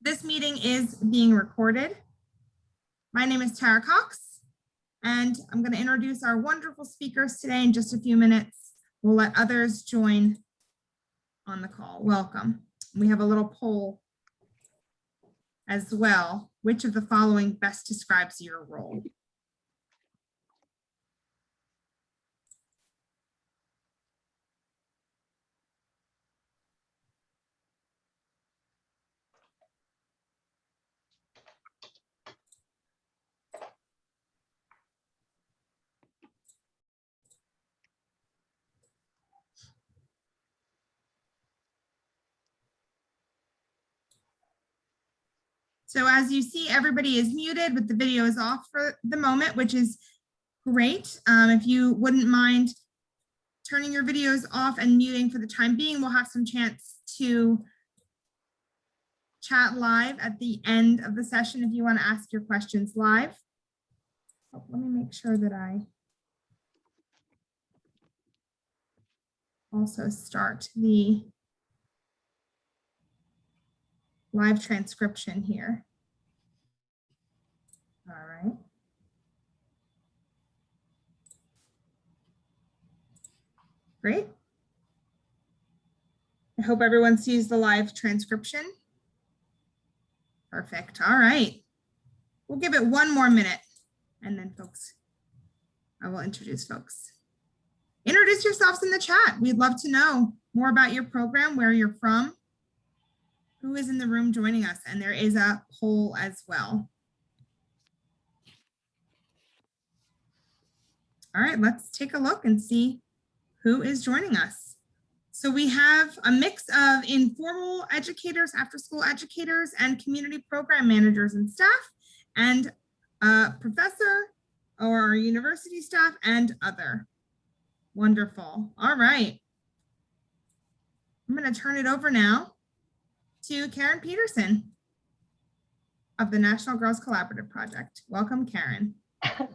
This meeting is being recorded. My name is Tara Cox, and I'm going to introduce our wonderful speakers today in just a few minutes. We'll let others join on the call. Welcome. We have a little poll as well. Which of the following best describes your role? So as you see, everybody is muted, but the video is off for the moment, which is great. If you wouldn't mind turning your videos off and muting for the time being, we'll have some chance to chat live at the end of the session if you want to ask your questions live. Oh, let me make sure that I also start the live transcription here. All right. Great. I hope everyone sees the live transcription. Perfect. All right. We'll give it one more minute and then I will introduce folks. Introduce yourselves in the chat. We'd love to know more about your program, where you're from, who is in the room joining us, and there is a poll as well. All right, let's take a look and see who is joining us. So we have a mix of informal educators, after-school educators, and community program managers and staff, and a professor or university staff and other. Wonderful. All right. I'm going to turn it over now to Karen Peterson of the National Girls Collaborative Project. Welcome, Karen.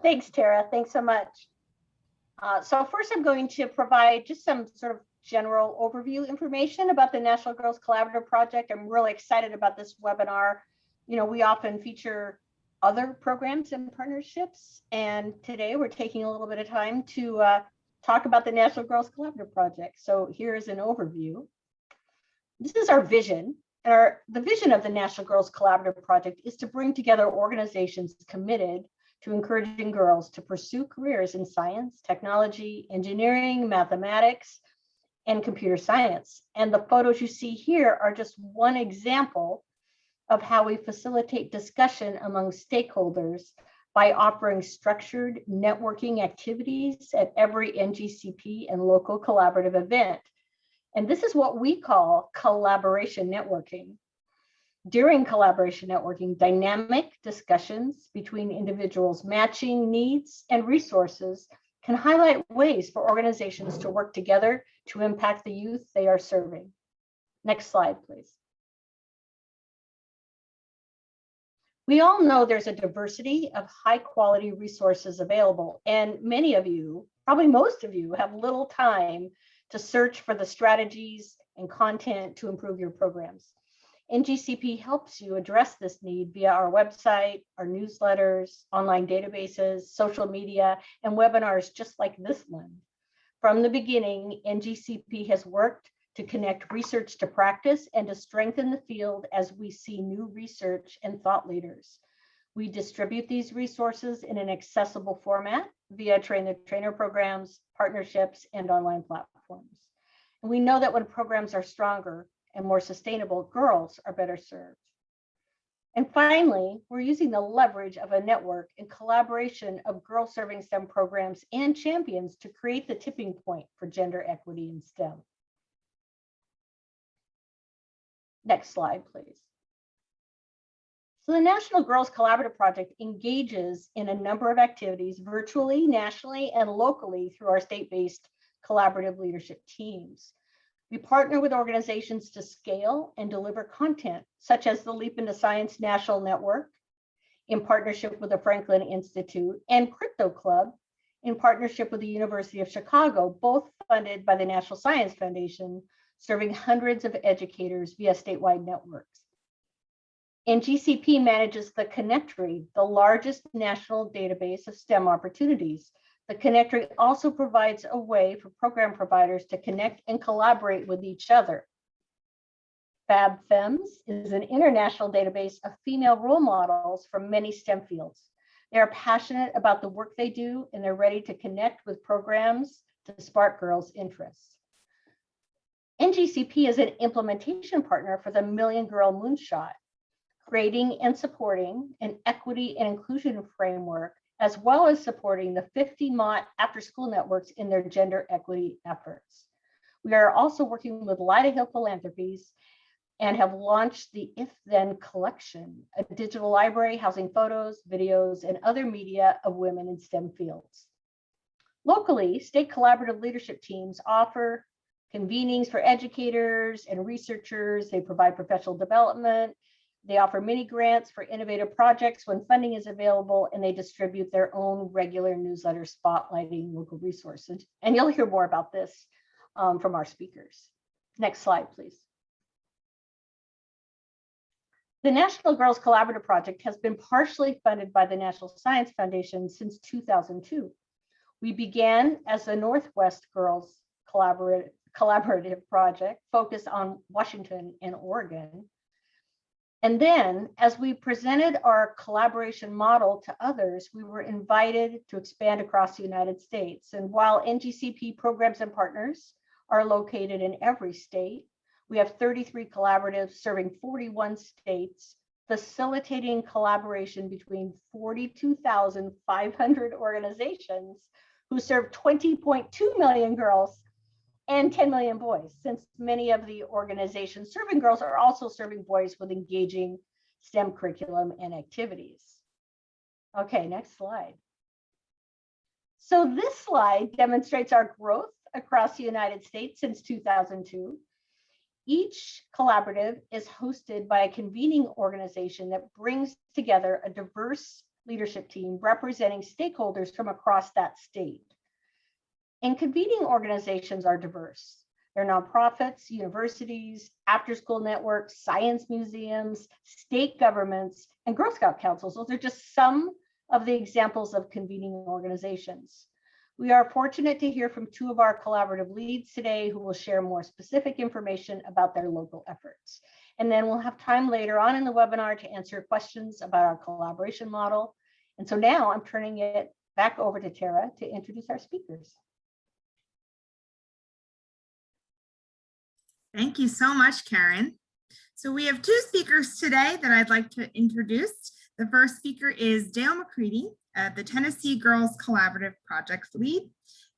Thanks, Tara. Thanks so much. So first, I'm going to provide just some sort of general overview information about the National Girls Collaborative Project. I'm really excited about this webinar. You know, we often feature other programs and partnerships, and today we're taking a little bit of time to talk about the National Girls Collaborative Project. So here's an overview. This is our vision. And the vision of the National Girls Collaborative Project is to bring together organizations committed to encouraging girls to pursue careers in science, technology, engineering, mathematics, and computer science. And the photos you see here are just one example of how we facilitate discussion among stakeholders by offering structured networking activities at every NGCP and local collaborative event. And this is what we call collaboration networking. During collaboration networking, dynamic discussions between individuals matching needs and resources can highlight ways for organizations to work together to impact the youth they are serving. Next slide, please. We all know there's a diversity of high quality resources available, and many of you, probably most of you, have little time to search for the strategies and content to improve your programs. NGCP helps you address this need via our website, our newsletters, online databases, social media, and webinars just like this one. From the beginning, NGCP has worked to connect research to practice and to strengthen the field as we see new research and thought leaders. We distribute these resources in an accessible format via train-the-trainer programs, partnerships, and online platforms. And we know that when programs are stronger and more sustainable, girls are better served. And finally, we're using the leverage of a network and collaboration of girl-serving STEM programs and champions to create the tipping point for gender equity in STEM. Next slide, please. So the National Girls Collaborative Project engages in a number of activities virtually, nationally, and locally through our state-based collaborative leadership teams. We partner with organizations to scale and deliver content, such as the Leap into Science National Network, in partnership with the Franklin Institute, and Crypto Club, in partnership with the University of Chicago, both funded by the National Science Foundation, serving hundreds of educators via statewide networks. NGCP manages the Connectory, the largest national database of STEM opportunities. The Connectory also provides a way for program providers to connect and collaborate with each other. FabFems is an international database of female role models from many STEM fields. They are passionate about the work they do, and they're ready to connect with programs to spark girls' interests. NGCP is an implementation partner for the Million Girl Moonshot, creating and supporting an equity and inclusion framework, as well as supporting the 50 Mott after-school networks in their gender equity efforts. We are also working with Lyda Hill Philanthropies and have launched the If Then collection, a digital library housing photos, videos, and other media of women in STEM fields. Locally, state collaborative leadership teams offer convenings for educators and researchers. They provide professional development. They offer mini grants for innovative projects when funding is available, and they distribute their own regular newsletter spotlighting local resources. And you'll hear more about this from our speakers. Next slide, please. The National Girls Collaborative Project has been partially funded by the National Science Foundation since 2002. We began as the Northwest Girls Collaborative Project focused on Washington and Oregon. And then as we presented our collaboration model to others, we were invited to expand across the United States. And while NGCP programs and partners are located in every state, we have 33 collaboratives serving 41 states, facilitating collaboration between 42,500 organizations who serve 20.2 million girls and 10 million boys, since many of the organizations serving girls are also serving boys with engaging STEM curriculum and activities. Okay, next slide. So this slide demonstrates our growth across the United States since 2002. Each collaborative is hosted by a convening organization that brings together a diverse leadership team representing stakeholders from across that state. And convening organizations are diverse. They're nonprofits, universities, after-school networks, science museums, state governments, and Girl Scout councils. Those are just some of the examples of convening organizations. We are fortunate to hear from two of our collaborative leads today who will share more specific information about their local efforts. And then we'll have time later on in the webinar to answer questions about our collaboration model. And so now I'm turning it back over to Tara to introduce our speakers. Thank you so much, Karen. So we have two speakers today that I'd like to introduce. The first speaker is Dale McCready, the Tennessee Girls Collaborative Project Lead.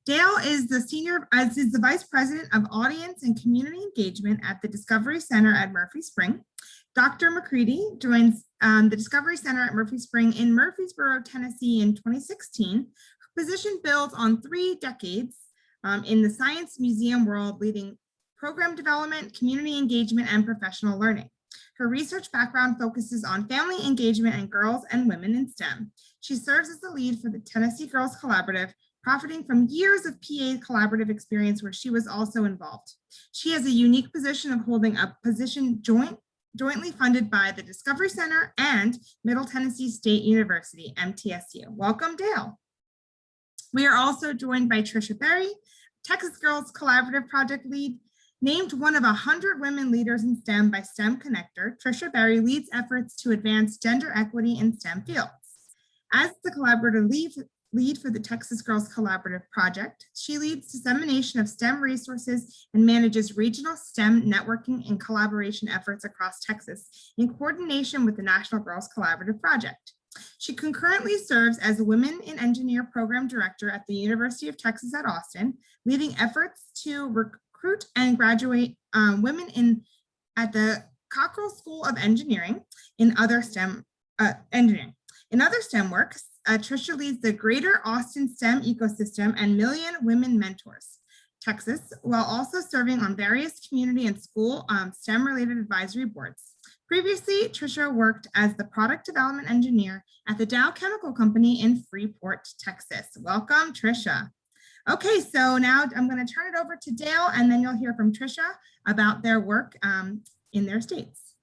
Dale is the Vice President of Audience and Community Engagement at the Discovery Center at Murphy Spring. Dr. McCready joins the Discovery Center at Murphy Spring in Murfreesboro, Tennessee in 2016. Her position builds on 3 decades in the science museum world, leading program development, community engagement, and professional learning. Her research background focuses on family engagement and girls and women in STEM. She serves as the lead for the Tennessee Girls Collaborative, profiting from years of PA collaborative experience where she was also involved. She has a unique position of holding a position jointly funded by the Discovery Center and Middle Tennessee State University, MTSU. Welcome, Dale. We are also joined by Trisha Berry, Texas Girls Collaborative Project Lead. Named one of 100 women leaders in STEM by STEM Connector, Trisha Berry leads efforts to advance gender equity in STEM fields. As the collaborative lead for the Texas Girls Collaborative Project, she leads dissemination of STEM resources and manages regional STEM networking and collaboration efforts across Texas in coordination with the National Girls Collaborative Project. She concurrently serves as Women in Engineer Program Director at the University of Texas at Austin, leading efforts to recruit and graduate women at the Cockrell School of Engineering in other STEM works. Trisha leads the Greater Austin STEM Ecosystem and Million Women Mentors Texas, while also serving on various community and school STEM-related advisory boards. Previously, Trisha worked as the product development engineer at the Dow Chemical Company in Freeport, Texas. Welcome, Trisha. Okay, so now I'm going to turn it over to Dale, and then you'll hear from Trisha about their work in their states.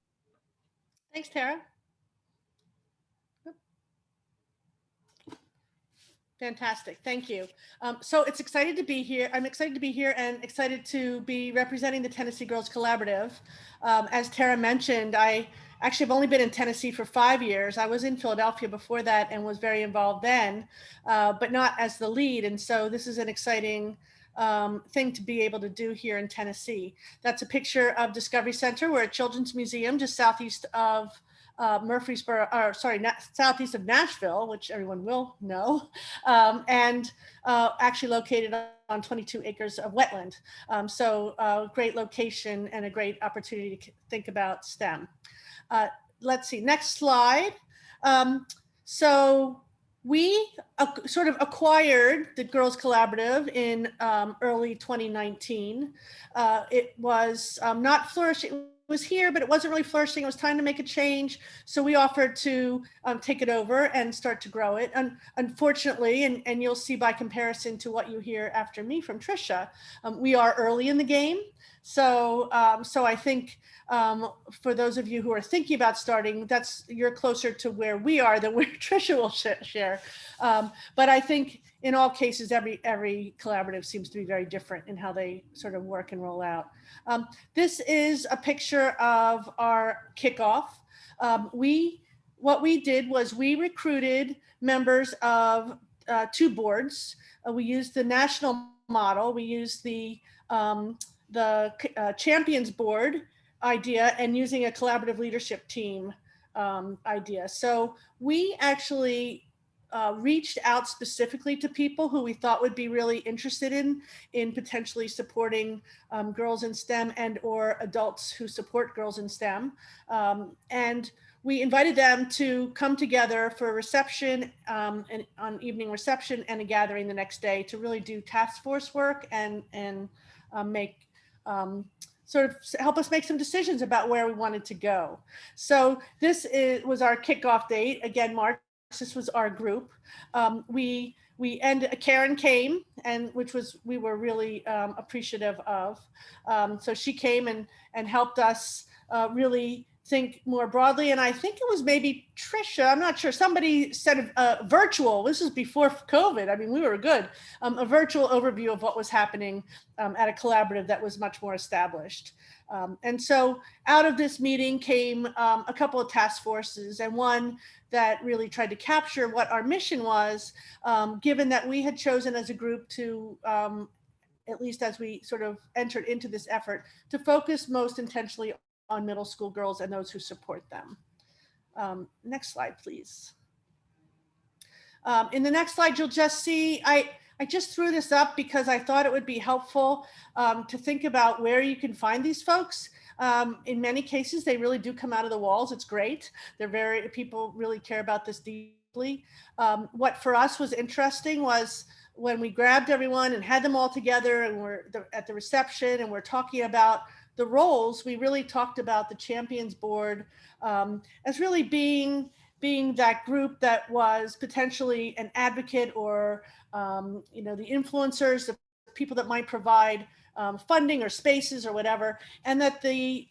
Thanks, Tara. Fantastic. Thank you. So it's excited to be here. I'm excited to be here and excited to be representing the Tennessee Girls Collaborative. As Tara mentioned, I actually have only been in Tennessee for 5 years. I was in Philadelphia before that and was very involved then, but not as the lead. And so this is an exciting thing to be able to do here in Tennessee. That's a picture of Discovery Center. We're a children's museum just southeast of Murfreesboro, or sorry, southeast of Nashville, which everyone will know, and actually located on 22 acres of wetland. So great location and a great opportunity to think about STEM. Let's see, next slide. So we sort of acquired the Girls Collaborative in early 2019. It was not flourishing. It was here, but it wasn't really flourishing. It was time to make a change. So we offered to take it over and start to grow it. And unfortunately, and you'll see by comparison to what you hear after me from Trisha, we are early in the game. So I think for those of you who are thinking about starting, you're closer to where we are than where Trisha will share. But I think in all cases, every collaborative seems to be very different in how they sort of work and roll out. This is a picture of our kickoff. What we did was we recruited members of 2 boards. We used the national model. We used the Champions Board idea and using a collaborative leadership team idea. So we actually reached out specifically to people who we thought would be really interested in potentially supporting girls in STEM and or adults who support girls in STEM. And we invited them to come together for a reception, and on evening reception and a gathering the next day to really do task force work and make sort of help us make some decisions about where we wanted to go. So this was our kickoff date, again, March. This was our group. Karen came, and we were really appreciative of. So she came and helped us really think more broadly. And I think it was maybe Trisha, I'm not sure, somebody said virtual, this is before COVID. I mean, we were good. A virtual overview of what was happening at a collaborative that was much more established. And so out of this meeting came a couple of task forces, and one that really tried to capture what our mission was, given that we had chosen as a group to, at least as we sort of entered into this effort, to focus most intentionally on middle school girls and those who support them. Next slide, please. In the next slide, you'll just see, I just threw this up because I thought it would be helpful to think about where you can find these folks. In many cases, they really do come out of the walls. It's great. People really care about this deeply. What for us was interesting was when we grabbed everyone and had them all together and we're at the reception and we're talking about the roles, we really talked about the Champions Board as really being that group that was potentially an advocate or the influencers, the people that might provide funding or spaces or whatever, and that the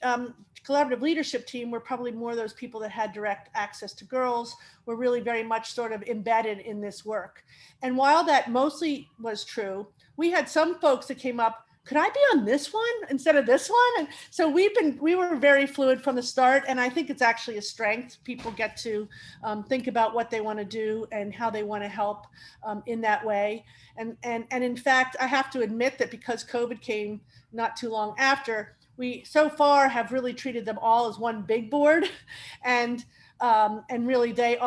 collaborative leadership team were probably more those people that had direct access to girls, were really very much sort of embedded in this work. And while that mostly was true, we had some folks that came up, could I be on this one instead of this one? And so we were very fluid from the start. And I think it's actually a strength. People get to think about what they want to do and how they want to help in that way. And in fact, I have to admit that because COVID came not too long after, we so far have really treated them all as one big board. And really they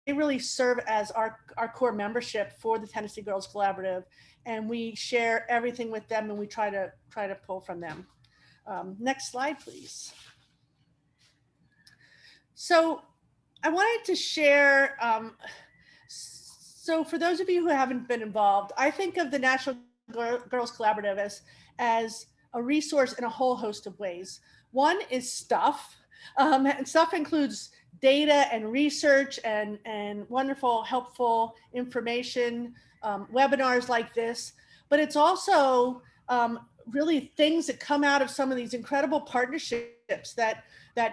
really serve as our core membership for the Tennessee Girls Collaborative. And we share everything with them and we try to pull from them. Next slide, please. So I wanted to share, so for those of you who haven't been involved, I think of the National Girls Collaborative as a resource in a whole host of ways. One is stuff, and stuff includes data and research and wonderful, helpful information, webinars like this, but it's also really things that come out of some of these incredible partnerships that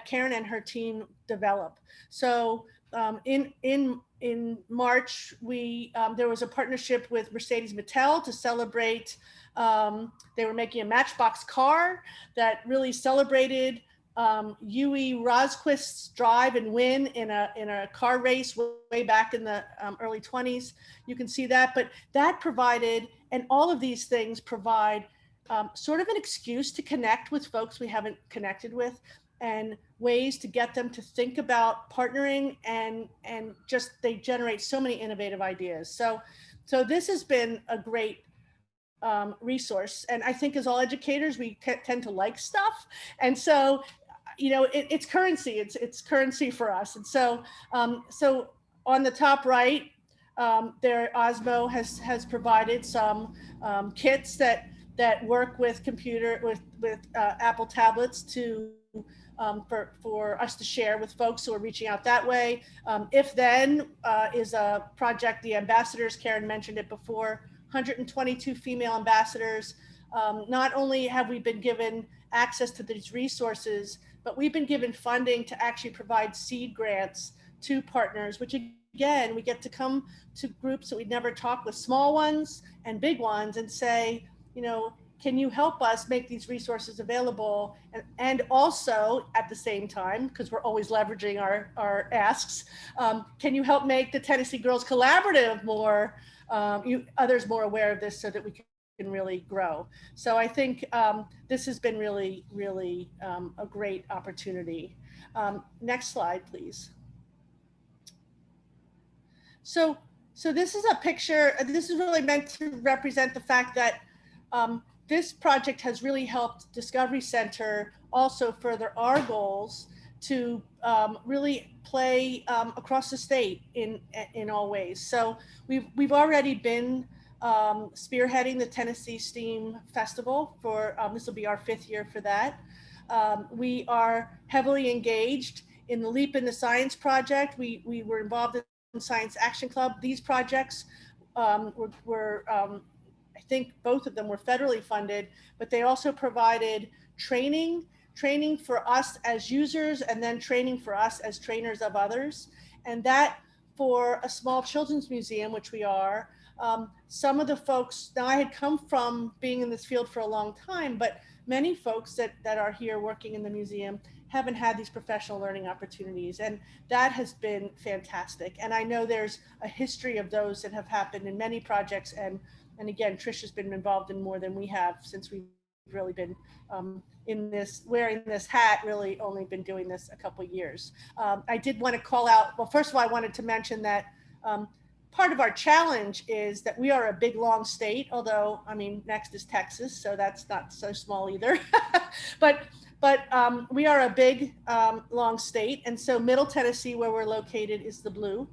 Karen and her team develop. So In March, there was a partnership with Mercedes Mattel to celebrate. They were making a Matchbox car that really celebrated Yui Rosquist's drive and win in a car race way back in the early 20s. You can see that, but that provided, and all of these things provide sort of an excuse to connect with folks we haven't connected with, and ways to get them to think about partnering, and just they generate so many innovative ideas. So this has been a great resource, and I think as all educators we tend to like stuff, and so it's currency. It's currency for us. And so so on the top right, there Osmo has provided some kits that work with Apple tablets to for us to share with folks who are reaching out that way. If Then is a project, the ambassadors, Karen mentioned it before, 122 female ambassadors. Not only have we been given access to these resources, but we've been given funding to actually provide seed grants to partners, which again, we get to come to groups that we'd never talked with, small ones and big ones, and say, can you help us make these resources available? And also at the same time, because we're always leveraging our asks, can you help make the Tennessee Girls Collaborative others more aware of this so that we can really grow? So I think this has been really, really a great opportunity. Next slide, please. So this is a picture. This is really meant to represent the fact that this project has really helped Discovery Center also further our goals to really play across the state in all ways. So we've already been spearheading the Tennessee STEAM Festival for this will be our 5th year for that. We are heavily engaged in the Leap into Science project. We were involved in Science Action Club. These projects were I think both of them were federally funded, but they also provided training for us as users, and then training for us as trainers of others. And that, for a small children's museum, which we are, some of the folks, now I had come from being in this field for a long time, but many folks that are here working in the museum haven't had these professional learning opportunities, and that has been fantastic. And I know there's a history of those that have happened in many projects, and again, Trish has been involved in more than we have, since we've really been wearing this hat, really only been doing this a couple of years. I did want to call out, well, first of all, I wanted to mention that part of our challenge is that we are a big, long state, although, I mean, next is Texas, so that's not so small either. but we are a big, long state. And so Middle Tennessee, where we're located, is the blue.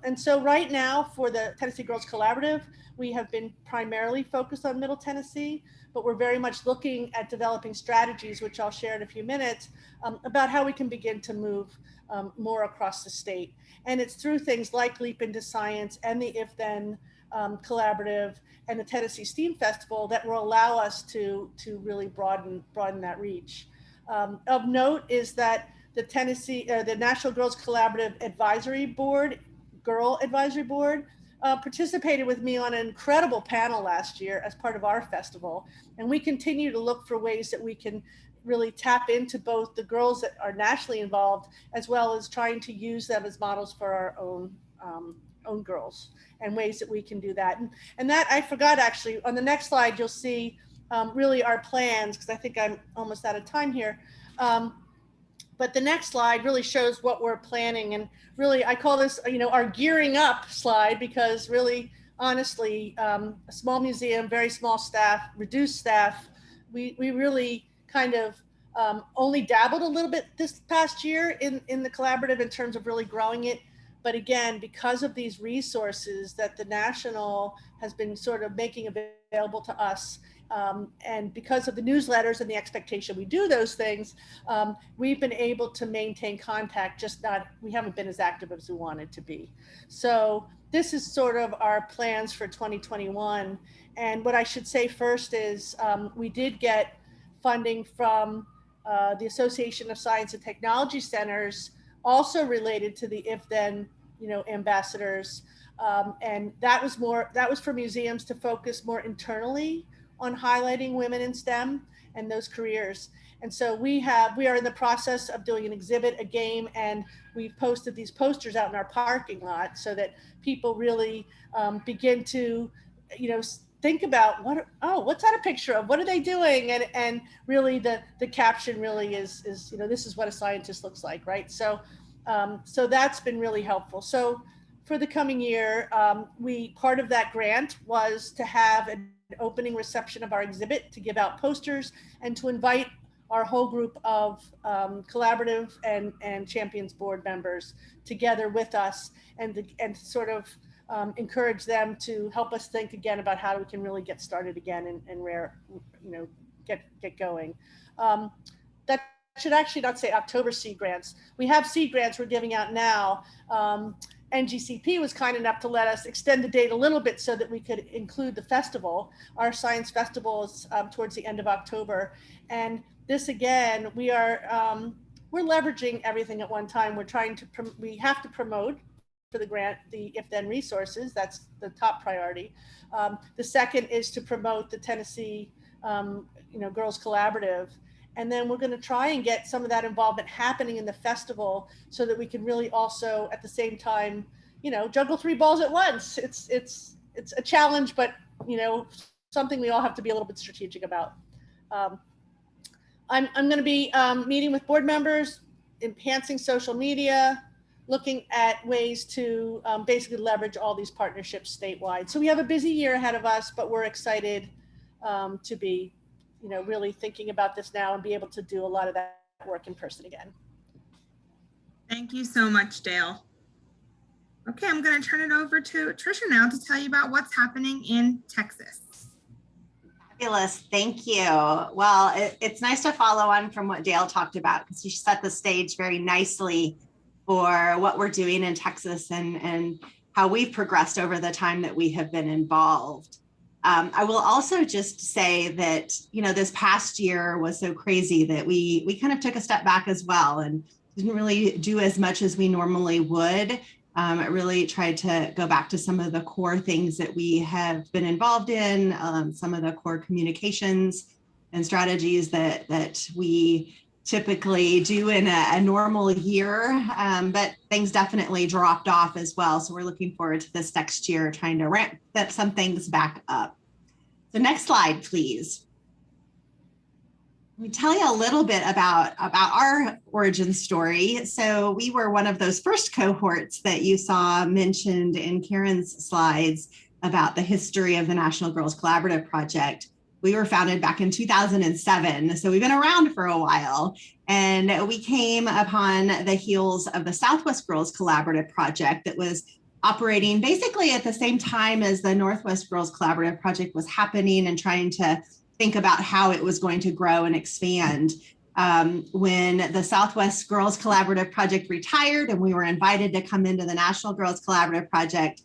And so right now for the Tennessee Girls Collaborative, we have been primarily focused on Middle Tennessee, but we're very much looking at developing strategies, which I'll share in a few minutes, about how we can begin to move more across the state. And it's through things like Leap into Science and the If Then Collaborative and the Tennessee STEAM Festival that will allow us to really broaden that reach. Of note is that the National Girls Collaborative Advisory Board, Girl Advisory Board, participated with me on an incredible panel last year as part of our festival. And we continue to look for ways that we can really tap into both the girls that are nationally involved, as well as trying to use them as models for our own girls, and ways that we can do that. And that, I forgot actually, on the next slide, you'll see really our plans, because I think I'm almost out of time here. But the next slide really shows what we're planning. And really, I call this, our gearing up slide, because really, honestly, a small museum, very small staff, reduced staff, we really kind of only dabbled a little bit this past year in the collaborative in terms of really growing it. But again, because of these resources that the National has been sort of making available to us, and because of the newsletters and the expectation we do those things, we've been able to maintain contact, we haven't been as active as we wanted to be. So this is sort of our plans for 2021. And what I should say first is we did get funding from the Association of Science and Technology Centers also related to the if then, ambassadors. And that was for museums to focus more internally on highlighting women in STEM and those careers. And so we are in the process of doing an exhibit, a game, and we've posted these posters out in our parking lot so that people really begin to, think about what's that a picture of? What are they doing? And really the caption really is, this is what a scientist looks like, right? So that's been really helpful. So for the coming year, part of that grant was to have an opening reception of our exhibit, to give out posters, and to invite our whole group of collaborative and champions board members together with us, and sort of encourage them to help us think again about how we can really get started again and get going. That should actually not say October seed grants. We have seed grants we're giving out now. NGCP was kind enough to let us extend the date a little bit so that we could include the festival. Our science festival is towards the end of October. And this again, we're leveraging everything at one time. We have to promote for the grant the if then resources. That's the top priority. The second is to promote the Tennessee Girls Collaborative. And then we're going to try and get some of that involvement happening in the festival so that we can really also at the same time, juggle 3 balls at once. It's a challenge, but something we all have to be a little bit strategic about. I'm going to be meeting with board members, enhancing social media, looking at ways to basically leverage all these partnerships statewide. So we have a busy year ahead of us, but we're excited to be really thinking about this now and be able to do a lot of that work in person again. Thank you so much, Dale. Okay, I'm going to turn it over to Tricia now to tell you about what's happening in Texas. Fabulous, thank you. Well, it's nice to follow on from what Dale talked about, because she set the stage very nicely for what we're doing in Texas and how we've progressed over the time that we have been involved. I will also just say that, this past year was so crazy that we kind of took a step back as well and didn't really do as much as we normally would. I really tried to go back to some of the core things that we have been involved in, some of the core communications and strategies that we typically do in a normal year, but things definitely dropped off as well. So we're looking forward to this next year, trying to ramp some things back up. So next slide, please. Let me tell you a little bit about our origin story. So we were one of those first cohorts that you saw mentioned in Karen's slides about the history of the National Girls Collaborative Project. We were founded back in 2007, so we've been around for a while. And we came upon the heels of the Southwest Girls Collaborative Project that was operating basically at the same time as the Northwest Girls Collaborative Project was happening, and trying to think about how it was going to grow and expand. When the Southwest Girls Collaborative Project retired and we were invited to come into the National Girls Collaborative Project,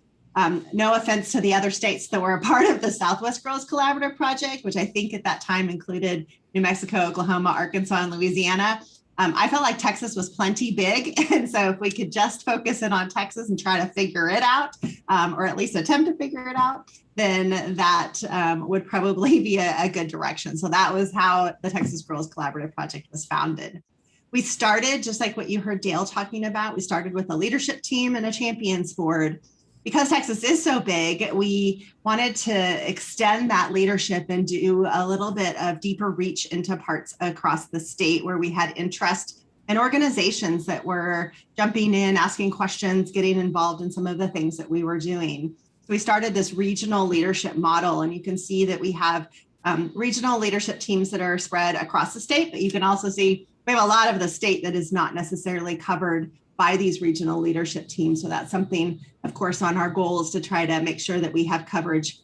no offense to the other states that were a part of the Southwest Girls Collaborative Project, which I think at that time included New Mexico, Oklahoma, Arkansas, and Louisiana. I felt like Texas was plenty big. And so if we could just focus in on Texas and try to figure it out, or at least attempt to figure it out, then that would probably be a good direction. So that was how the Texas Girls Collaborative Project was founded. We started, just like what you heard Dale talking about, we started with a leadership team and a champions board. Because Texas is so big, we wanted to extend that leadership and do a little bit of deeper reach into parts across the state where we had interest and organizations that were jumping in, asking questions, getting involved in some of the things that we were doing. So we started this regional leadership model, and you can see that we have regional leadership teams that are spread across the state, but you can also see we have a lot of the state that is not necessarily covered by these regional leadership teams. So that's something, of course, on our goals to try to make sure that we have coverage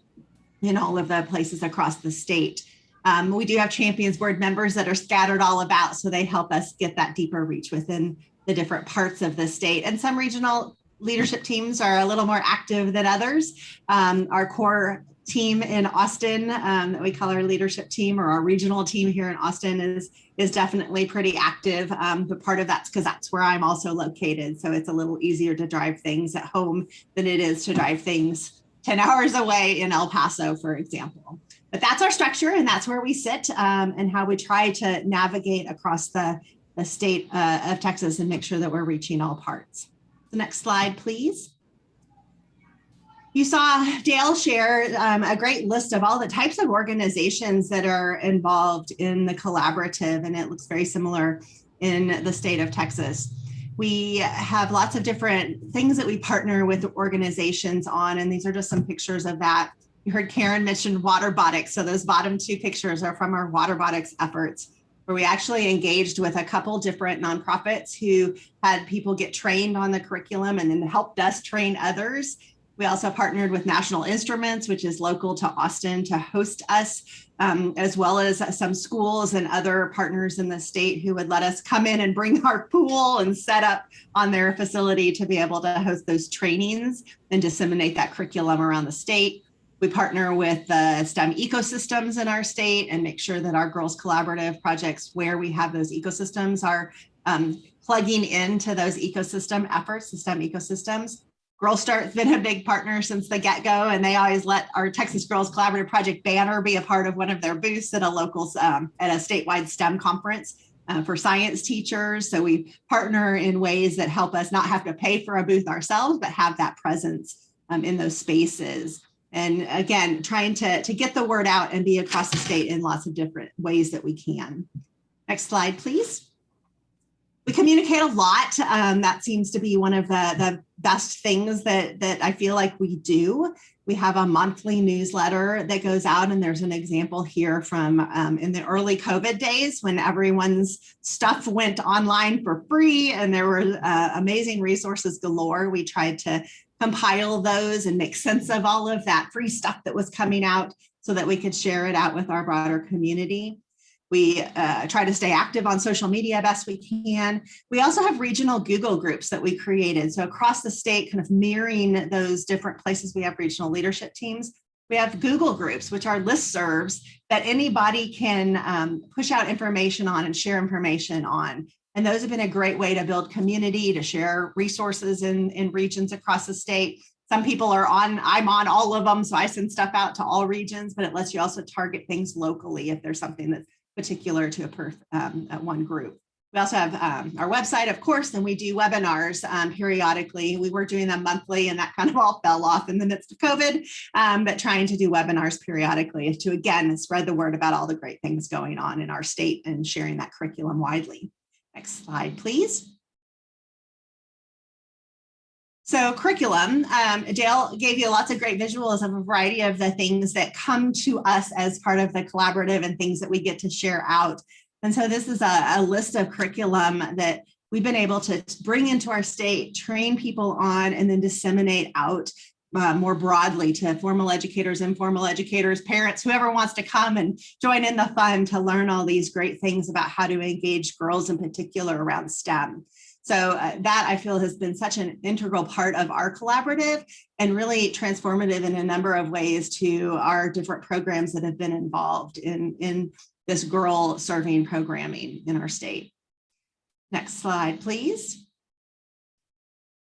in all of the places across the state. We do have champions board members that are scattered all about, so they help us get that deeper reach within the different parts of the state. And some regional leadership teams are a little more active than others. Our core team in Austin that we call our leadership team, or our regional team here in Austin, is definitely pretty active. But part of that's because that's where I'm also located. So it's a little easier to drive things at home than it is to drive things 10 hours away in El Paso, for example. But that's our structure, and that's where we sit, and how we try to navigate across the state of Texas and make sure that we're reaching all parts. The next slide, please. You saw Dale share a great list of all the types of organizations that are involved in the collaborative, and it looks very similar in the state of Texas. We have lots of different things that we partner with organizations on, and these are just some pictures of that. You heard Karen mention waterbotics, so those bottom two pictures are from our waterbotics efforts, where we actually engaged with a couple different nonprofits who had people get trained on the curriculum and then helped us train others. We also partnered with National Instruments, which is local to Austin, to host us, as well as some schools and other partners in the state who would let us come in and bring our pool and set up on their facility to be able to host those trainings and disseminate that curriculum around the state. We partner with the STEM ecosystems in our state and make sure that our Girls Collaborative projects, where we have those ecosystems, are plugging into those ecosystem efforts, the STEM ecosystems. Girl Start's been a big partner since the get-go, and they always let our Texas Girls Collaborative Project banner be a part of one of their booths at a local, at a statewide STEM conference for science teachers. So we partner in ways that help us not have to pay for a booth ourselves, but have that presence in those spaces. And again, trying to get the word out and be across the state in lots of different ways that we can. Next slide, please. We communicate a lot. That seems to be one of the best things that I feel like we do. We have a monthly newsletter that goes out, and there's an example here from in the early COVID days when everyone's stuff went online for free and there were amazing resources galore. We tried to compile those and make sense of all of that free stuff that was coming out so that we could share it out with our broader community. We try to stay active on social media best we can. We also have regional Google groups that we created. So across the state, kind of mirroring those different places we have regional leadership teams, we have Google groups, which are listservs that anybody can push out information on and share information on. And those have been a great way to build community, to share resources in regions across the state. Some people are on, I'm on all of them, so I send stuff out to all regions, but it lets you also target things locally if there's something that's particular to at one group. We also have our website, of course, and we do webinars periodically. We were doing them monthly, and that kind of all fell off in the midst of COVID, but trying to do webinars periodically is to, again, spread the word about all the great things going on in our state and sharing that curriculum widely. Next slide, please. So curriculum, Dale gave you lots of great visuals of a variety of the things that come to us as part of the collaborative and things that we get to share out. And so this is a list of curriculum that we've been able to bring into our state, train people on, and then disseminate out more broadly to formal educators, informal educators, parents, whoever wants to come and join in the fun to learn all these great things about how to engage girls in particular around STEM. So that I feel has been such an integral part of our collaborative and really transformative in a number of ways to our different programs that have been involved in this girl serving programming in our state. Next slide, please.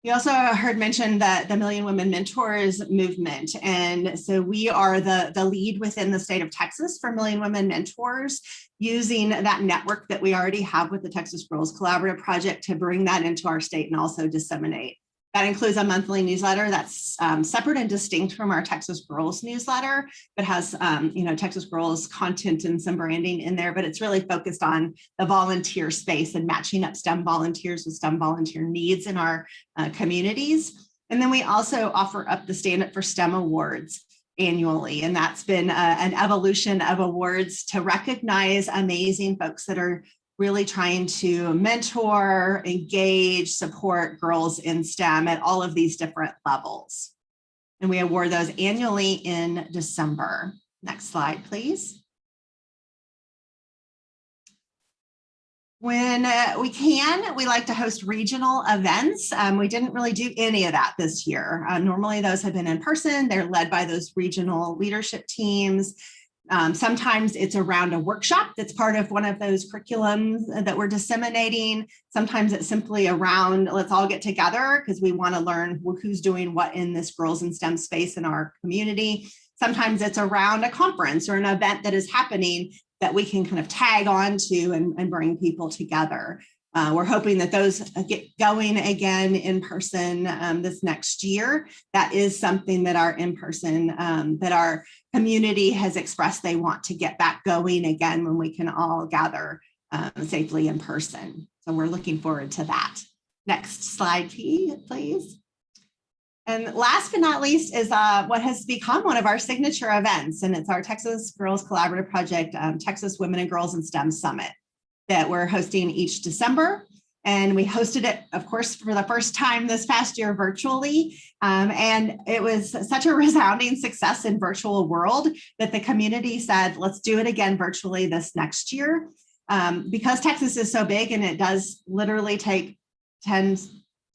You also heard mentioned that the Million Women Mentors movement. And so we are the lead within the state of Texas for Million Women Mentors, using that network that we already have with the Texas Girls Collaborative Project to bring that into our state and also disseminate. That includes a monthly newsletter that's separate and distinct from our Texas Girls newsletter, but has Texas Girls content and some branding in there, but it's really focused on the volunteer space and matching up STEM volunteers with STEM volunteer needs in our communities. And then we also offer up the Stand Up for STEM Awards annually, and that's been an evolution of awards to recognize amazing folks that are really trying to mentor, engage, support girls in STEM at all of these different levels. And we award those annually in December. Next slide, please. When we can, we like to host regional events. We didn't really do any of that this year. Normally those have been in person. They're led by those regional leadership teams. Sometimes it's around a workshop that's part of one of those curriculums that we're disseminating. Sometimes it's simply around, let's all get together because we want to learn who's doing what in this girls in STEM space in our community. Sometimes it's around a conference or an event that is happening that we can kind of tag on to and bring people together. We're hoping that those get going again in person this next year. That is something that our in-person, that our community has expressed they want to get back going again when we can all gather safely in person. So we're looking forward to that. Next slide, please. And last but not least is what has become one of our signature events, and it's our Texas Girls Collaborative Project, Texas Women and Girls in STEM Summit that we're hosting each December. And we hosted it, of course, for the first time this past year virtually. And it was such a resounding success in virtual world that the community said, let's do it again virtually this next year. Because Texas is so big and it does literally take 10,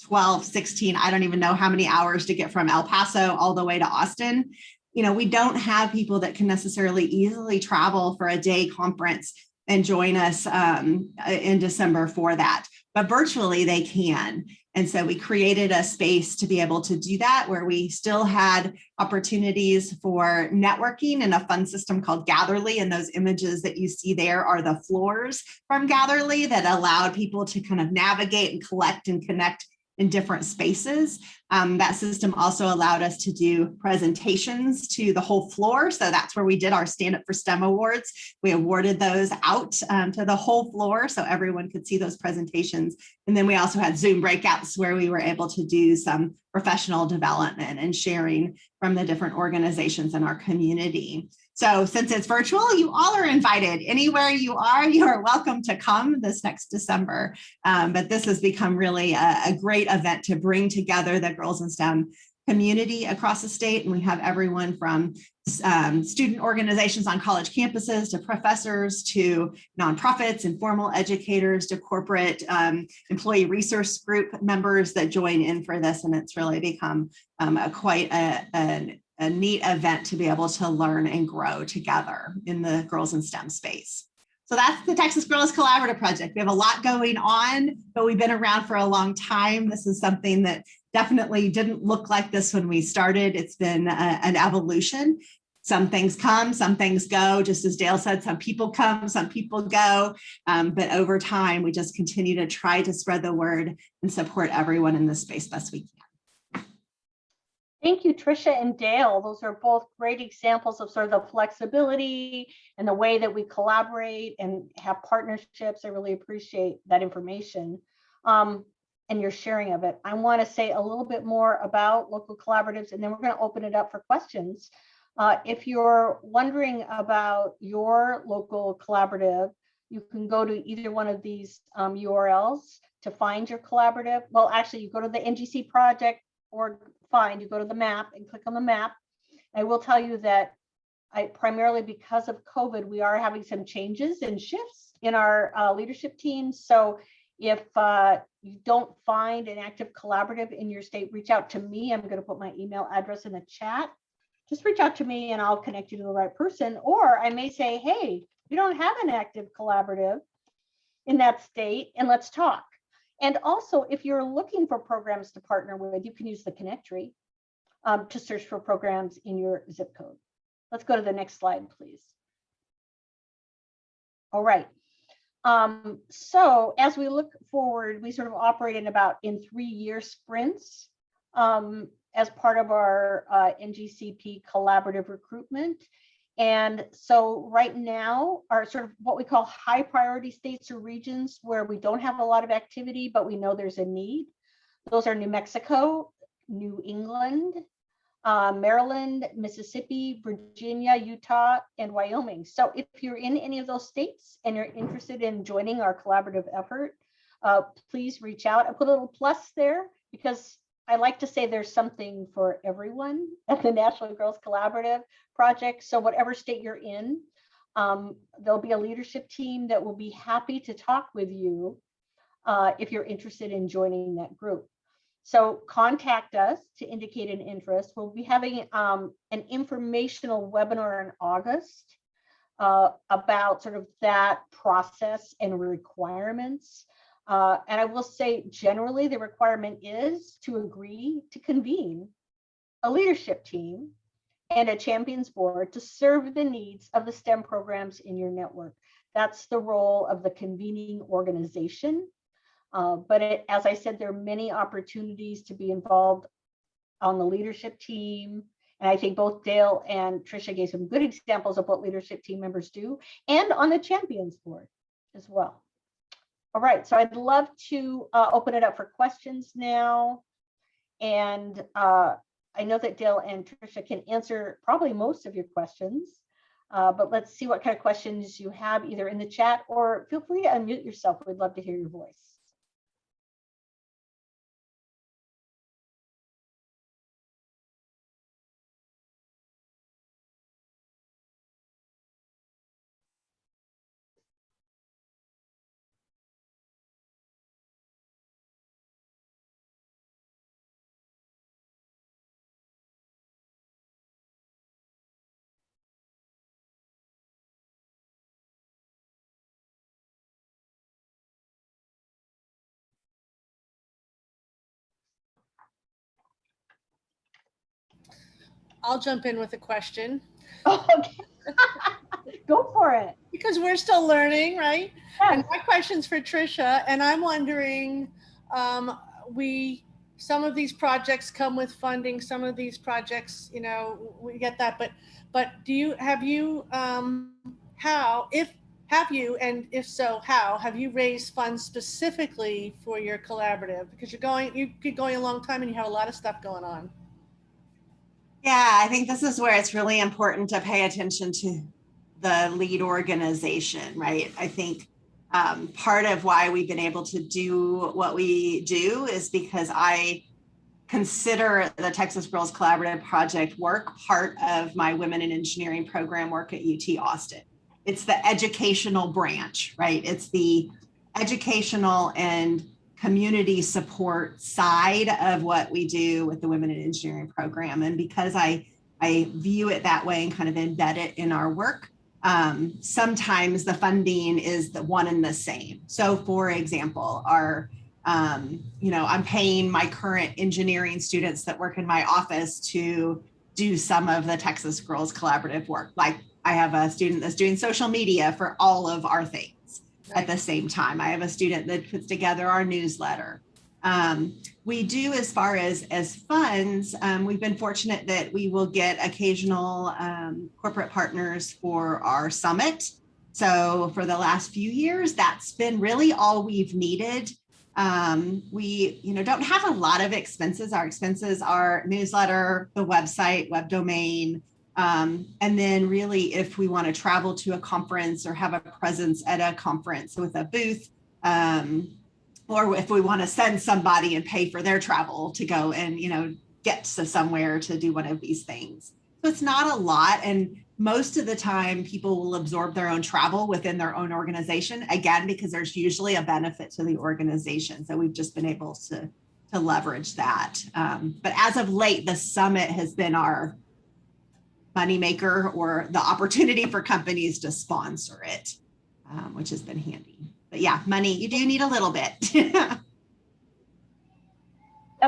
12, 16, I don't even know how many hours to get from El Paso all the way to Austin. You know, we don't have people that can necessarily easily travel for a day conference and join us in December for that, but virtually they can. And so we created a space to be able to do that, where we still had opportunities for networking in a fun system called Gatherly. And those images that you see there are the floors from Gatherly that allowed people to kind of navigate and collect and connect in different spaces. That system also allowed us to do presentations to the whole floor. So that's where we did our Stand Up for STEM awards. We awarded those out to the whole floor so everyone could see those presentations. And then we also had Zoom breakouts where we were able to do some professional development and sharing from the different organizations in our community. So since it's virtual, you all are invited. Anywhere you are welcome to come this next December. But this has become really a great event to bring together the Girls in STEM community across the state. And we have everyone from student organizations on college campuses to professors to nonprofits, informal educators to corporate employee resource group members that join in for this. And it's really become quite a neat event to be able to learn and grow together in the Girls in STEM space. So that's the Texas Girls Collaborative Project. We have a lot going on, but we've been around for a long time. This is something that definitely didn't look like this when we started. It's been an evolution. Some things come, some things go. Just as Dale said, some people come, some people go. But over time, we just continue to try to spread the word and support everyone in this space best we can. Thank you, Tricia and Dale. Those are both great examples of sort of the flexibility and the way that we collaborate and have partnerships. I really appreciate that information and your sharing of it. I want to say a little bit more about local collaboratives, and then we're going to open it up for questions. If you're wondering about your local collaborative, you can go to either one of these URLs to find your collaborative. Well, actually, you go to the NGC project or you go to the map and click on the map. I will tell you that primarily because of COVID, we are having some changes and shifts in our leadership teams. So if you don't find an active collaborative in your state, reach out to me. I'm going to put my email address in the chat. Just reach out to me and I'll connect you to the right person. Or I may say, hey, you don't have an active collaborative in that state, and let's talk. And also, if you're looking for programs to partner with, you can use the Connectory to search for programs in your zip code. Let's go to the next slide, please. All right. So as we look forward, we sort of operate in 3-year sprints as part of our NGCP collaborative recruitment. And so right now are sort of what we call high priority states or regions where we don't have a lot of activity, but we know there's a need. Those are New Mexico, New England, Maryland, Mississippi, Virginia, Utah, and Wyoming. So if you're in any of those states and you're interested in joining our collaborative effort, please reach out. I put a little plus there because I like to say there's something for everyone at the National Girls Collaborative Project. So whatever state you're in, There'll be a leadership team that will be happy to talk with you if you're interested in joining that group. So contact us to indicate an interest. We'll be having an informational webinar in August about sort of that process and requirements. And I will say, generally, the requirement is to agree to convene a leadership team and a champions board to serve the needs of the STEM programs in your network. That's the role of the convening organization. But as I said, there are many opportunities to be involved on the leadership team. And I think both Dale and Tricia gave some good examples of what leadership team members do, and on the champions board as well. All right, so I'd love to open it up for questions now. And I know that Dale and Tricia can answer probably most of your questions, but let's see what kind of questions you have either in the chat, or feel free to unmute yourself. We'd love to hear your voice. I'll jump in with a question. Okay. Go for it. Because we're still learning, right? Yes. And my question's for Tricia, and I'm wondering, some of these projects come with funding, some of these projects, you know, we get that, but have you, and if so, how have you raised funds specifically for your collaborative? Because you've been going a long time and you have a lot of stuff going on. Yeah, I think this is where it's really important to pay attention to the lead organization, right? I think part of why we've been able to do what we do is because I consider the Texas Girls Collaborative Project work part of my Women in Engineering program work at UT Austin. It's the educational branch, right? It's the educational and community support side of what we do with the Women in Engineering program. And because I view it that way and kind of embed it in our work, sometimes the funding is the one and the same. So for example, I'm paying my current engineering students that work in my office to do some of the Texas Girls Collaborative work. Like I have a student that's doing social media for all of our things. At the same time, I have a student that puts together our newsletter. We do, as far as funds, we've been fortunate that we will get occasional corporate partners for our summit. So for the last few years, that's been really all we've needed. We don't have a lot of expenses. Our expenses are newsletter, the website, web domain, and then really if we want to travel to a conference or have a presence at a conference with a booth, or if we want to send somebody and pay for their travel to go and, get to somewhere to do one of these things. So it's not a lot. And most of the time people will absorb their own travel within their own organization, again, because there's usually a benefit to the organization. So we've just been able to leverage that. But as of late, the summit has been our moneymaker, or the opportunity for companies to sponsor it, which has been handy. But yeah, money, you do need a little bit. That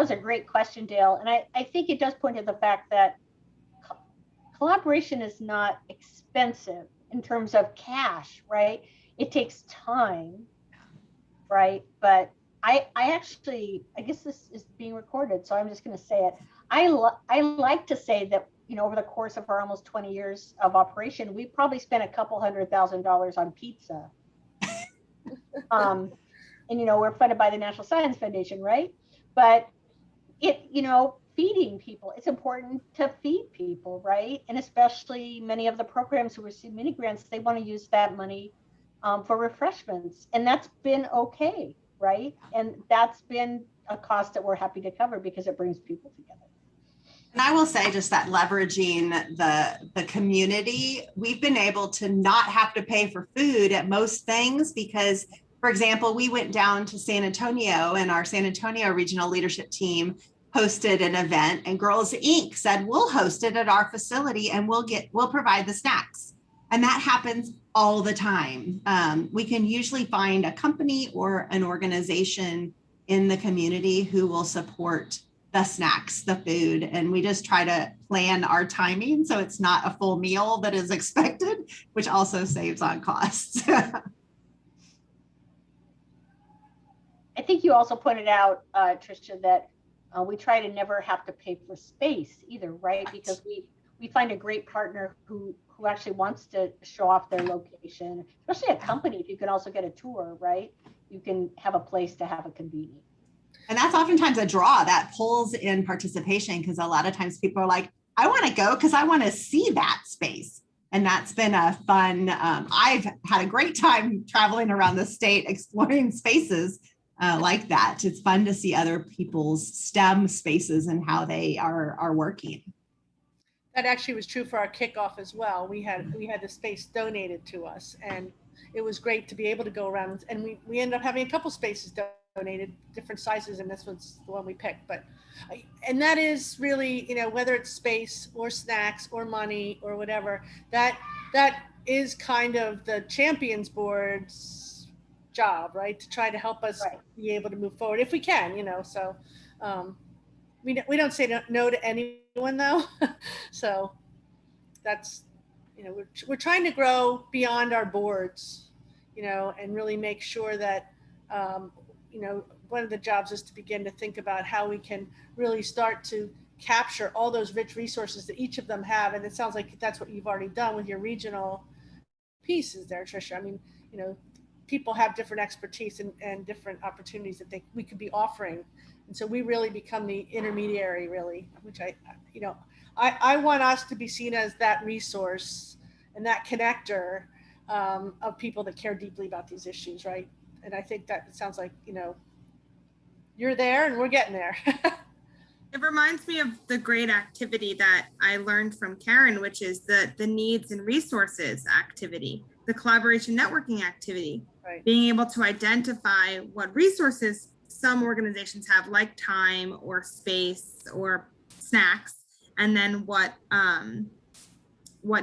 was a great question, Dale. And I think it does point to the fact that collaboration is not expensive in terms of cash, right? It takes time, right? But I guess this is being recorded, so I'm just going to say it. I like to say that, over the course of our almost 20 years of operation, we probably spent a couple $100,000 on pizza. And, we're funded by the National Science Foundation, right? But feeding people, it's important to feed people, right? And especially many of the programs who receive mini grants, they want to use that money for refreshments. And that's been okay, right? And that's been a cost that we're happy to cover because it brings people together. And I will say just that leveraging the community, we've been able to not have to pay for food at most things because, for example, we went down to San Antonio and our San Antonio regional leadership team hosted an event, and Girls Inc. said, we'll host it at our facility and we'll provide the snacks. And that happens all the time. We can usually find a company or an organization in the community who will support the snacks, the food, and we just try to plan our timing so it's not a full meal that is expected, which also saves on costs. I think you also pointed out, Tricia, that we try to never have to pay for space either, right? Because we find a great partner who actually wants to show off their location, especially a company. If you can also get a tour, right? You can have a place to have a convenience. And that's oftentimes a draw that pulls in participation, because a lot of times people are like, I want to go because I want to see that space. And that's been a fun, I've had a great time traveling around the state, exploring spaces like that. It's fun to see other people's STEM spaces and how they are working. That actually was true for our kickoff as well. We had the space donated to us, and it was great to be able to go around, and we ended up having a couple spaces donated, different sizes, and this was the one we picked. But and that is really, whether it's space or snacks or money or whatever, that is kind of the Champions Board's job, right? To try to help us be able to move forward if we can, so we don't say no to anyone though. So that's, we're trying to grow beyond our boards, and really make sure that, one of the jobs is to begin to think about how we can really start to capture all those rich resources that each of them have. And it sounds like that's what you've already done with your regional pieces there, Tricia. I mean, people have different expertise and different opportunities that we could be offering. And so we really become the intermediary, really, which I want us to be seen as that resource and that connector of people that care deeply about these issues, right? And I think that it sounds like, you're there and we're getting there. It reminds me of the great activity that I learned from Karen, which is the needs and resources activity, the collaboration networking activity, right. Being able to identify what resources some organizations have, like time or space or snacks, and then what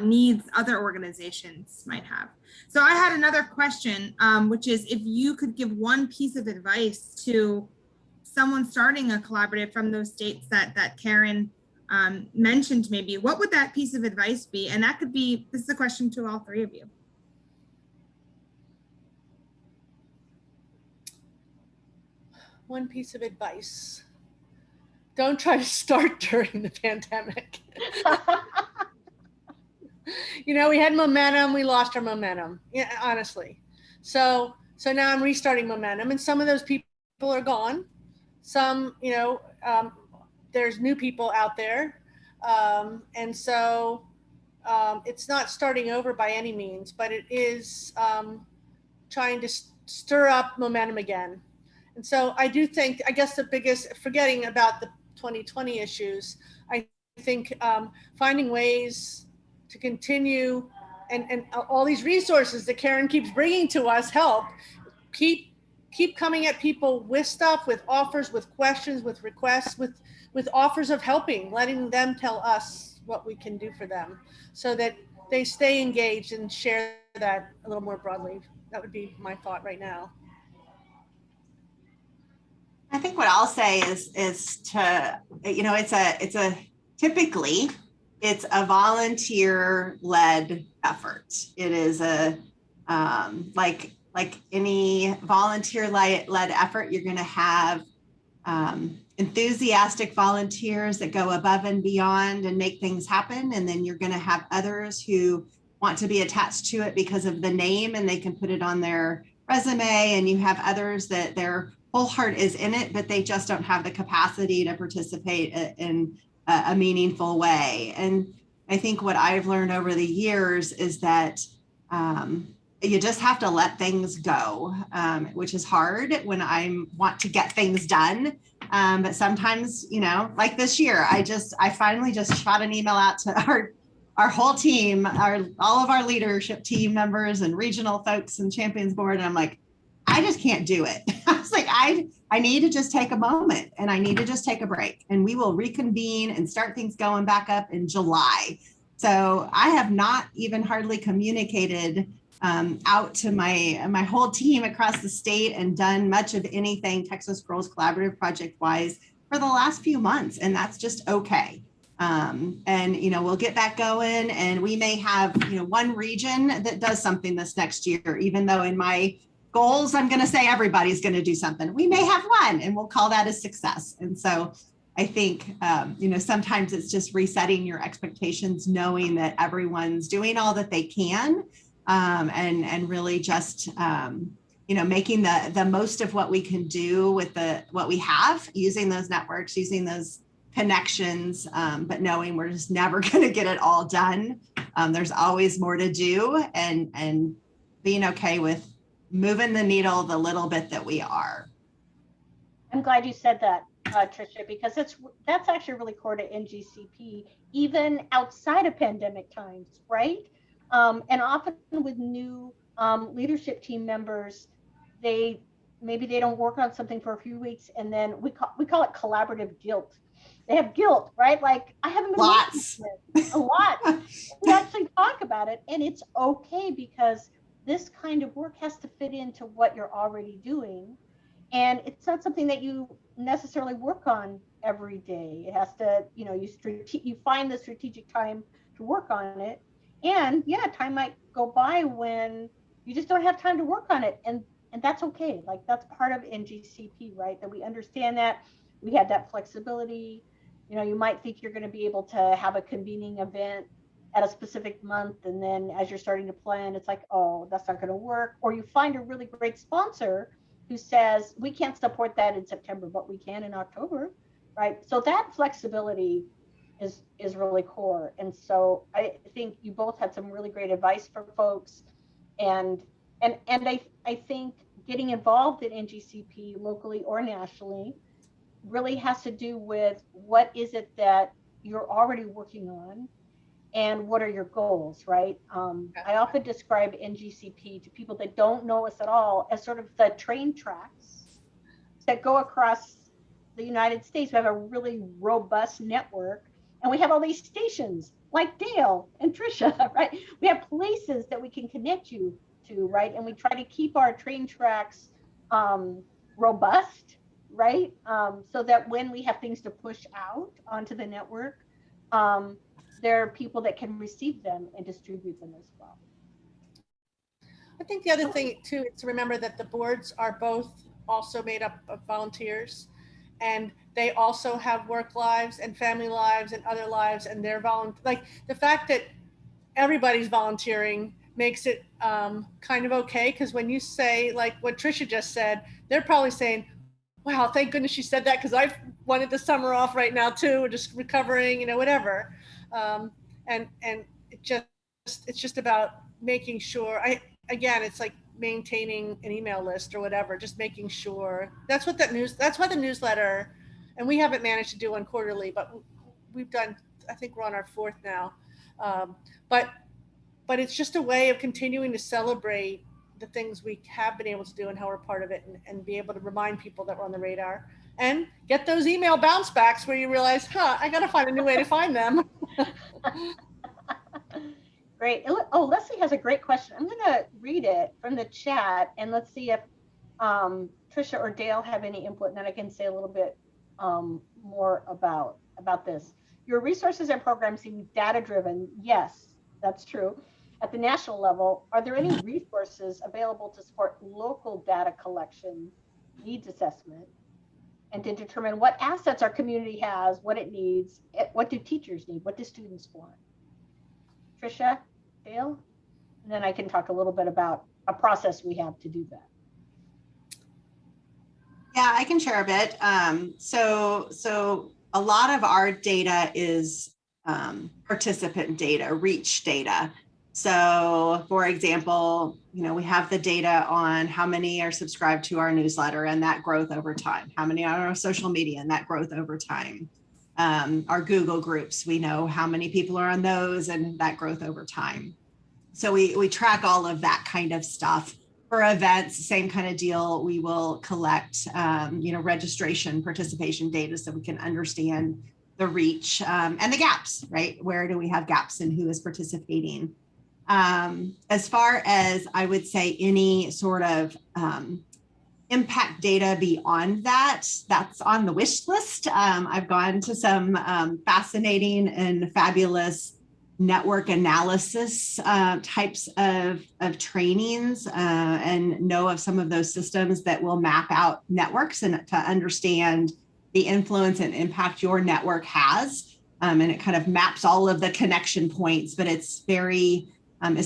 needs other organizations might have. So I had another question, which is if you could give one piece of advice to someone starting a collaborative from those states that Karen mentioned, maybe, what would that piece of advice be? And that could be, this is a question to all three of you. One piece of advice: don't try to start during the pandemic. We had momentum, we lost our momentum, honestly. So now I'm restarting momentum, and some of those people are gone. Some, there's new people out there. And so it's not starting over by any means, but it is trying to stir up momentum again. And so I do think, I guess the biggest, forgetting about the 2020 issues, I think finding ways to continue and all these resources that Karen keeps bringing to us help. Keep coming at people with stuff, with offers, with questions, with requests, with offers of helping, letting them tell us what we can do for them so that they stay engaged and share that a little more broadly. That would be my thought right now. I think what I'll say is to, typically it's a volunteer-led effort. It is like any volunteer-led effort, you're going to have enthusiastic volunteers that go above and beyond and make things happen. And then you're going to have others who want to be attached to it because of the name and they can put it on their resume. And you have others that their whole heart is in it, but they just don't have the capacity to participate in a meaningful way. And I think what I've learned over the years is that you just have to let things go, which is hard when I want to get things done. But sometimes, like this year, I finally just shot an email out to our whole team, all of our leadership team members and regional folks and champions board. And I'm like, I just can't do it. I was like, I need to just take a moment and I need to just take a break, and we will reconvene and start things going back up in July. So I have not even hardly communicated out to my whole team across the state and done much of anything Texas Girls Collaborative project wise for the last few months. And that's just okay. And, we'll get back going, and we may have, one region that does something this next year, even though in my goals, I'm going to say everybody's going to do something. We may have one, and we'll call that a success. And so I think, sometimes it's just resetting your expectations, knowing that everyone's doing all that they can, and really just, making the most of what we can do with what we have, using those networks, using those connections, but knowing we're just never going to get it all done. There's always more to do, and being okay with moving the needle the little bit that we are. I'm glad you said that, Tricia, because that's actually really core to NGCP, even outside of pandemic times, right? And often with new leadership team members, maybe they don't work on something for a few weeks, and then we call it collaborative guilt. They have guilt, right? Like, I haven't been Lots. a lot. We actually talk about it, and it's okay, because this kind of work has to fit into what you're already doing. And it's not something that you necessarily work on every day. It has to, you find the strategic time to work on it. And yeah, time might go by when you just don't have time to work on it. And that's okay. Like, that's part of NGCP, right? That we understand that we have that flexibility. You might think you're going to be able to have a convening event at a specific month, and then as you're starting to plan, it's like, oh, that's not going to work. Or you find a really great sponsor who says, we can't support that in September, but we can in October, right? So that flexibility is really core. And so I think you both had some really great advice for folks. And I think getting involved in NGCP locally or nationally really has to do with what is it that you're already working on, and what are your goals, right? I often describe NGCP to people that don't know us at all as sort of the train tracks that go across the United States. We have a really robust network, and we have all these stations like Dale and Tricia, right? We have places that we can connect you to, right? And we try to keep our train tracks robust, right? So that when we have things to push out onto the network, there are people that can receive them and distribute them as well. I think the other thing too is to remember that the boards are both also made up of volunteers, and they also have work lives and family lives and other lives, and they're like the fact that everybody's volunteering makes it kind of okay, because when you say like what Tricia just said, they're probably saying, wow, thank goodness she said that, because I've wanted the summer off right now too, or just recovering, whatever. And it's just about making sure, it's like maintaining an email list or whatever, just making sure that's why the newsletter, and we haven't managed to do one quarterly, but we've done, I think we're on our 4th now. But it's just a way of continuing to celebrate the things we have been able to do and how we're part of it, and be able to remind people that we're on the radar, and get those email bounce backs where you realize, I got to find a new way to find them. Great. Oh, Leslie has a great question. I'm going to read it from the chat, and let's see if Tricia or Dale have any input, and then I can say a little bit more about this. Your resources and programs seem data-driven. Yes, that's true. At the national level, are there any resources available to support local data collection, needs assessment, and to determine what assets our community has, what it needs, what do teachers need, what do students want? Tricia, Dale, and then I can talk a little bit about a process we have to do that. Yeah, I can share a bit. So a lot of our data is participant data, reach data. So for example, we have the data on how many are subscribed to our newsletter and that growth over time, how many are on our social media and that growth over time. Our Google groups, we know how many people are on those and that growth over time. So we track all of that kind of stuff. For events, same kind of deal. We will collect, registration, participation data so we can understand the reach and the gaps, right? Where do we have gaps and who is participating? As far as I would say any sort of impact data beyond that, that's on the wish list. I've gone to some fascinating and fabulous network analysis types of trainings and know of some of those systems that will map out networks and to understand the influence and impact your network has. And it kind of maps all of the connection points, but it's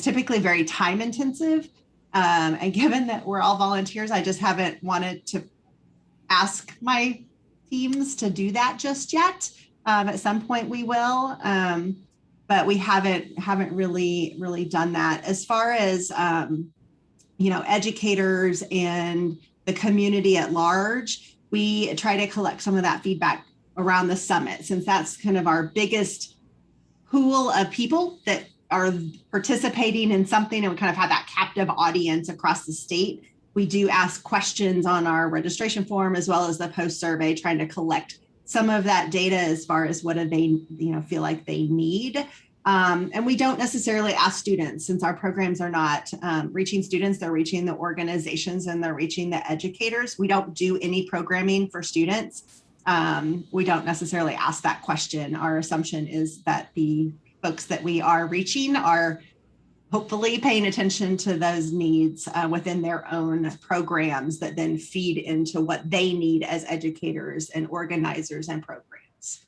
typically very time intensive. And given that we're all volunteers, I just haven't wanted to ask my teams to do that just yet. At some point we will, but we haven't really done that. As far as educators and the community at large, we try to collect some of that feedback around the summit, since that's kind of our biggest pool of people that are participating in something, and we kind of have that captive audience across the state. We do ask questions on our registration form as well as the post survey, trying to collect some of that data as far as what do they feel like they need. And we don't necessarily ask students, since our programs are not reaching students, they're reaching the organizations and they're reaching the educators. We don't do any programming for students. We don't necessarily ask that question. Our assumption is that the folks that we are reaching are hopefully paying attention to those needs within their own programs that then feed into what they need as educators and organizers and programs.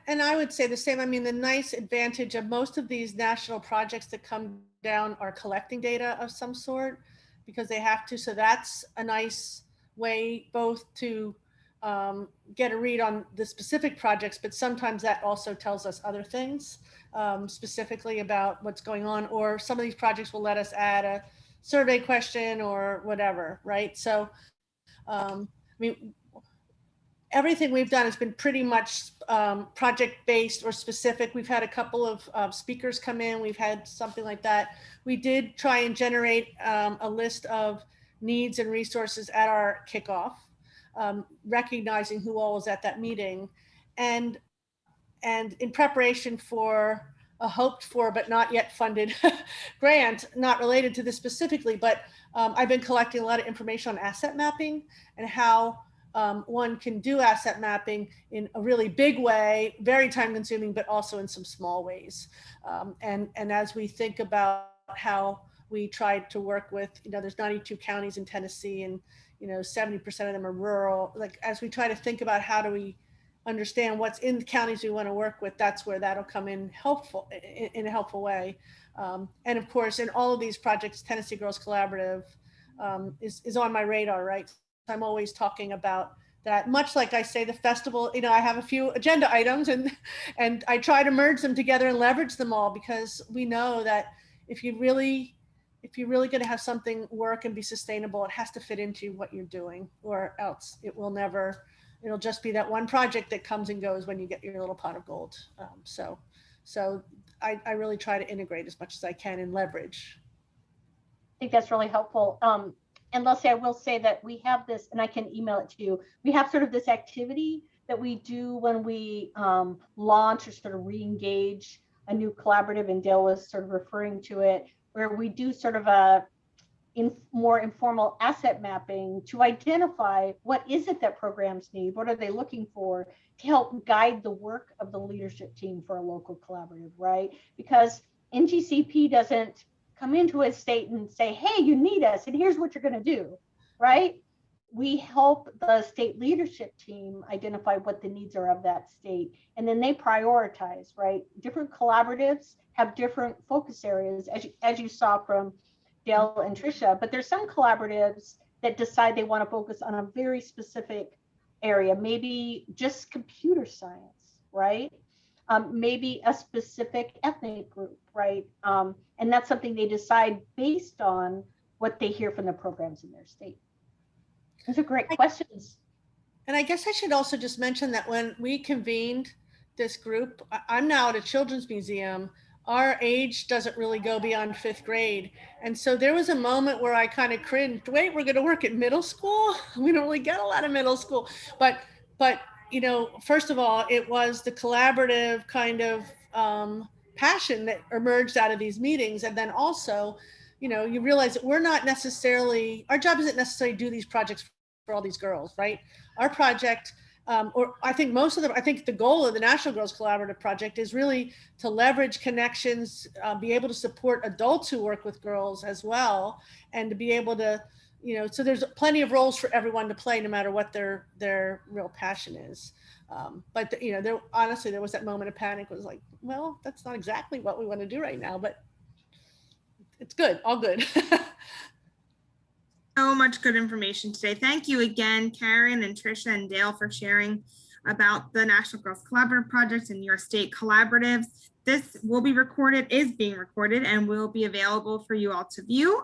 And I would say the same. I mean, the nice advantage of most of these national projects that come down are collecting data of some sort, because they have to. So that's a nice way both to get a read on the specific projects, but sometimes that also tells us other things specifically about what's going on, or some of these projects will let us add a survey question or whatever, right? So, I mean, everything we've done has been pretty much project-based or specific. We've had a couple of speakers come in. We've had something like that. We did try and generate a list of needs and resources at our kickoff, recognizing who all was at that meeting. And in preparation for a hoped for but not yet funded grant, not related to this specifically, but I've been collecting a lot of information on asset mapping and how one can do asset mapping in a really big way, very time consuming, but also in some small ways. And as we think about how we tried to work with, there's 92 counties in Tennessee, and 70% of them are rural. Like, as we try to think about how do we understand what's in the counties we want to work with, that's where that'll come in helpful in a helpful way. And of course, in all of these projects, Tennessee Girls Collaborative is on my radar, right? I'm always talking about that. Much like I say the festival, I have a few agenda items and I try to merge them together and leverage them all, because we know that if you're really going to have something work and be sustainable, it has to fit into what you're doing, or else it'll just be that one project that comes and goes when you get your little pot of gold. So I really try to integrate as much as I can and leverage. I think that's really helpful. And Leslie, I will say that we have this, and I can email it to you. We have sort of this activity that we do when we launch or sort of re-engage a new collaborative, and Dale was sort of referring to it, where we do sort of a more informal asset mapping to identify what is it that programs need, what are they looking for, to help guide the work of the leadership team for a local collaborative, right? Because NGCP doesn't come into a state and say, hey, you need us, and here's what you're going to do, right? We help the state leadership team identify what the needs are of that state, and then they prioritize, right? Different collaboratives have different focus areas, as you saw from Dale and Tricia, but there's some collaboratives that decide they want to focus on a very specific area, maybe just computer science, right? maybe a specific ethnic group, right? And that's something they decide based on what they hear from the programs in their state. Those are great questions. And I guess I should also just mention that when we convened this group, I'm now at a children's museum. Our age doesn't really go beyond 5th grade. And so there was a moment where I kind of cringed, wait, we're going to work at middle school? We don't really get a lot of middle school. But you know, first of all, it was the collaborative kind of passion that emerged out of these meetings. And then also, you know, you realize that we're not necessarily, our job isn't necessarily to do these projects for all these girls, right? Our project, or I think most of them, I think the goal of the National Girls Collaborative Project is really to leverage connections, be able to support adults who work with girls as well, and to be able to, you know, so there's plenty of roles for everyone to play no matter what their real passion is. But you know, honestly, there was that moment of panic. It was like, well, that's not exactly what we want to do right now, but it's good, all good. So much good information today. Thank you again, Karen and Tricia and Dale, for sharing about the National Girls Collaborative Project and your state collaboratives. This will be recorded, is being recorded, and will be available for you all to view.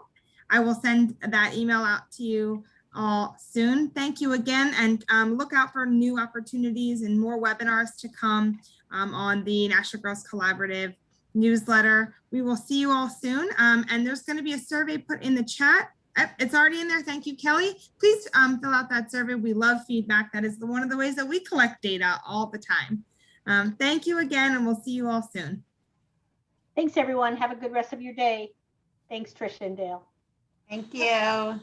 I will send that email out to you all soon. Thank you again, and look out for new opportunities and more webinars to come on the National Girls Collaborative newsletter. We will see you all soon, and there's going to be a survey put in the chat. It's already in there. Thank you, Kelly. Please fill out that survey. We love feedback. That is one of the ways that we collect data all the time. Thank you again, and we'll see you all soon. Thanks, everyone. Have a good rest of your day. Thanks, Tricia and Dale. Thank you.